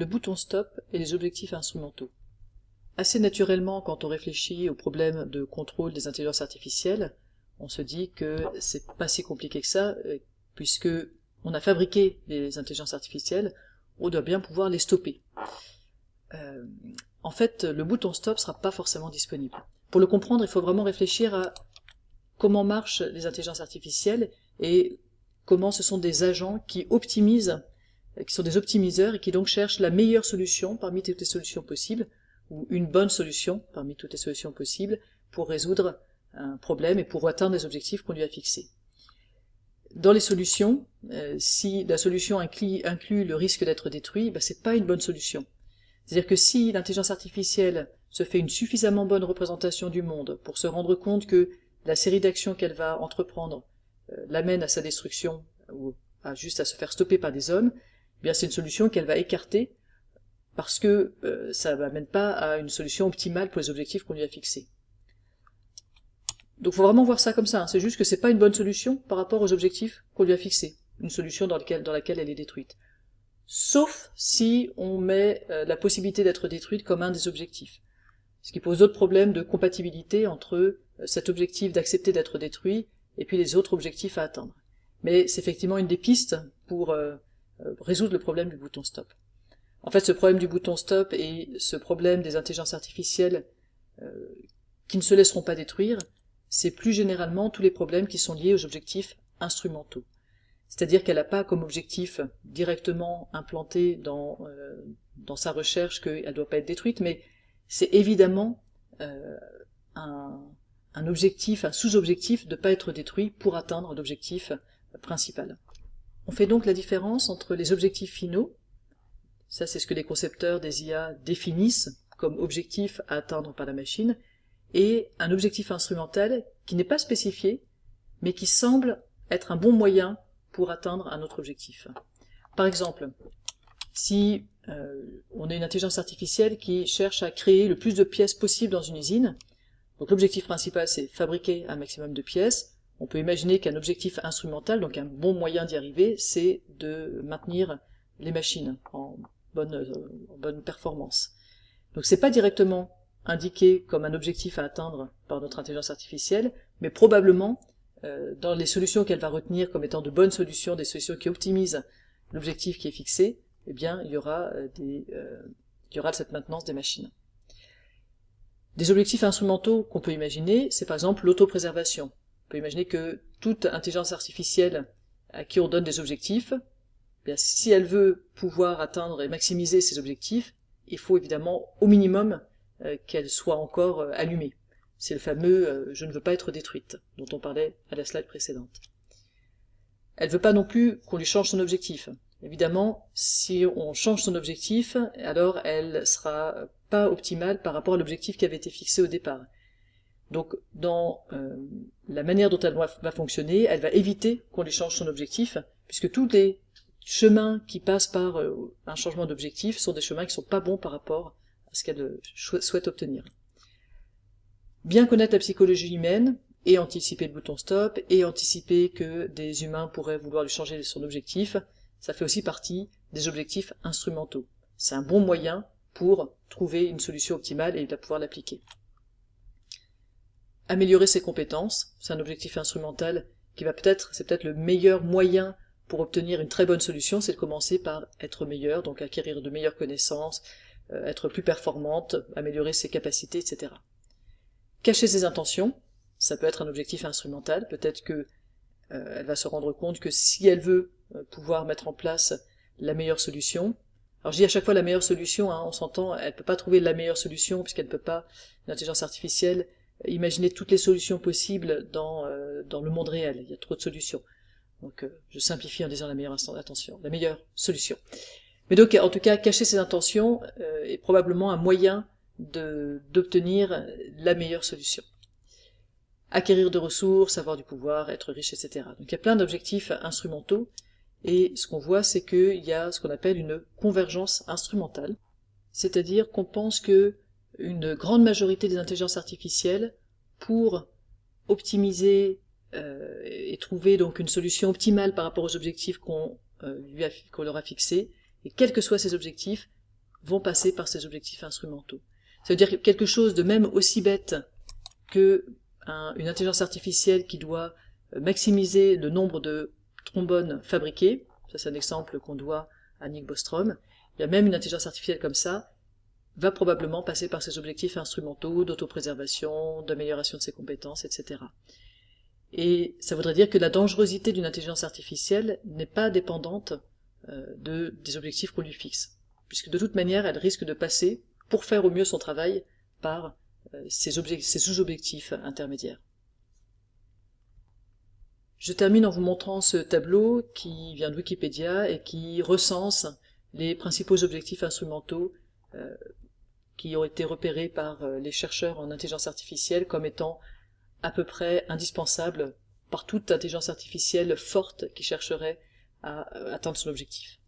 le bouton stop et les objectifs instrumentaux. Assez naturellement, quand on réfléchit au problème de contrôle des intelligences artificielles, on se dit que c'est pas si compliqué que ça, puisque on a fabriqué les intelligences artificielles, on doit bien pouvoir les stopper. En fait, le bouton stop sera pas forcément disponible. Pour le comprendre, il faut vraiment réfléchir à comment marchent les intelligences artificielles et comment ce sont des agents qui optimisent, qui sont des optimiseurs et qui donc cherchent la meilleure solution parmi toutes les solutions possibles, ou une bonne solution parmi toutes les solutions possibles pour résoudre un problème et pour atteindre les objectifs qu'on lui a fixés. Dans les solutions, si la solution inclut le risque d'être détruit, c'est pas une bonne solution. C'est-à-dire que si l'intelligence artificielle se fait une suffisamment bonne représentation du monde pour se rendre compte que la série d'actions qu'elle va entreprendre l'amène à sa destruction ou juste à se faire stopper par des hommes, eh bien c'est une solution qu'elle va écarter parce que ça ne mène pas à une solution optimale pour les objectifs qu'on lui a fixés. Donc il faut vraiment voir ça comme ça, c'est juste que c'est pas une bonne solution par rapport aux objectifs qu'on lui a fixés, une solution dans laquelle elle est détruite. Sauf si on met la possibilité d'être détruite comme un des objectifs. Ce qui pose d'autres problèmes de compatibilité entre cet objectif d'accepter d'être détruit et puis les autres objectifs à atteindre. Mais c'est effectivement une des pistes pour résoudre le problème du bouton stop. En fait, ce problème du bouton stop et ce problème des intelligences artificielles qui ne se laisseront pas détruire, c'est plus généralement tous les problèmes qui sont liés aux objectifs instrumentaux. C'est-à-dire qu'elle n'a pas comme objectif directement implanté dans sa recherche qu'elle ne doit pas être détruite, mais c'est évidemment un objectif, un sous-objectif de ne pas être détruit pour atteindre l'objectif principal. On fait donc la différence entre les objectifs finaux, ça c'est ce que les concepteurs des IA définissent comme objectif à atteindre par la machine, et un objectif instrumental qui n'est pas spécifié, mais qui semble être un bon moyen pour atteindre un autre objectif. Par exemple, si on a une intelligence artificielle qui cherche à créer le plus de pièces possible dans une usine, donc l'objectif principal c'est fabriquer un maximum de pièces, on peut imaginer qu'un objectif instrumental, donc un bon moyen d'y arriver, c'est de maintenir les machines en bonne performance. Donc c'est pas directement indiqué comme un objectif à atteindre par notre intelligence artificielle, mais probablement dans les solutions qu'elle va retenir comme étant de bonnes solutions, des solutions qui optimisent l'objectif qui est fixé, eh bien il y aura cette maintenance des machines. Des objectifs instrumentaux qu'on peut imaginer, c'est par exemple l'autopréservation. On peut imaginer que toute intelligence artificielle à qui on donne des objectifs, eh bien, si elle veut pouvoir atteindre et maximiser ses objectifs, il faut évidemment au minimum qu'elle soit encore allumée. C'est le fameux « je ne veux pas être détruite » dont on parlait à la slide précédente. Elle ne veut pas non plus qu'on lui change son objectif. Évidemment, si on change son objectif, alors elle sera pas optimale par rapport à l'objectif qui avait été fixé au départ. Donc, dans la manière dont elle va fonctionner, elle va éviter qu'on lui change son objectif, puisque tous les chemins qui passent par un changement d'objectif sont des chemins qui ne sont pas bons par rapport à ce qu'elle souhaite obtenir. Bien connaître la psychologie humaine, et anticiper le bouton stop, et anticiper que des humains pourraient vouloir lui changer son objectif, ça fait aussi partie des objectifs instrumentaux. C'est un bon moyen pour trouver une solution optimale et pouvoir l'appliquer. Améliorer ses compétences, c'est un objectif instrumental qui c'est peut-être le meilleur moyen pour obtenir une très bonne solution, c'est de commencer par être meilleur, donc acquérir de meilleures connaissances, être plus performante, améliorer ses capacités, etc. Cacher ses intentions, ça peut être un objectif instrumental, peut-être que elle va se rendre compte que si elle veut pouvoir mettre en place la meilleure solution, alors je dis à chaque fois la meilleure solution, on s'entend, elle ne peut pas trouver la meilleure solution, puisqu'elle ne peut pas, l'intelligence artificielle, imaginer toutes les solutions possibles dans le monde réel, il y a trop de solutions. Donc je simplifie en disant la meilleure solution. Mais donc en tout cas, cacher ses intentions est probablement un moyen d'obtenir la meilleure solution. Acquérir de ressources, avoir du pouvoir, être riche, etc. Donc il y a plein d'objectifs instrumentaux, et ce qu'on voit, c'est qu'il y a ce qu'on appelle une convergence instrumentale, c'est-à-dire qu'on pense que une grande majorité des intelligences artificielles, pour optimiser et trouver donc une solution optimale par rapport aux objectifs qu'on leur a fixés, et quels que soient ces objectifs, vont passer par ces objectifs instrumentaux. Ça veut dire que quelque chose de même aussi bête que une intelligence artificielle qui doit maximiser le nombre de trombones fabriqués, ça c'est un exemple qu'on doit à Nick Bostrom, il y a même une intelligence artificielle comme ça, va probablement passer par ces objectifs instrumentaux d'autopréservation, d'amélioration de ses compétences, etc. Et ça voudrait dire que la dangerosité d'une intelligence artificielle n'est pas dépendante des objectifs qu'on lui fixe, puisque de toute manière elle risque de passer, pour faire au mieux son travail, par ces sous-objectifs intermédiaires. Je termine en vous montrant ce tableau qui vient de Wikipédia et qui recense les principaux objectifs instrumentaux qui ont été repérés par les chercheurs en intelligence artificielle comme étant à peu près indispensables par toute intelligence artificielle forte qui chercherait à atteindre son objectif.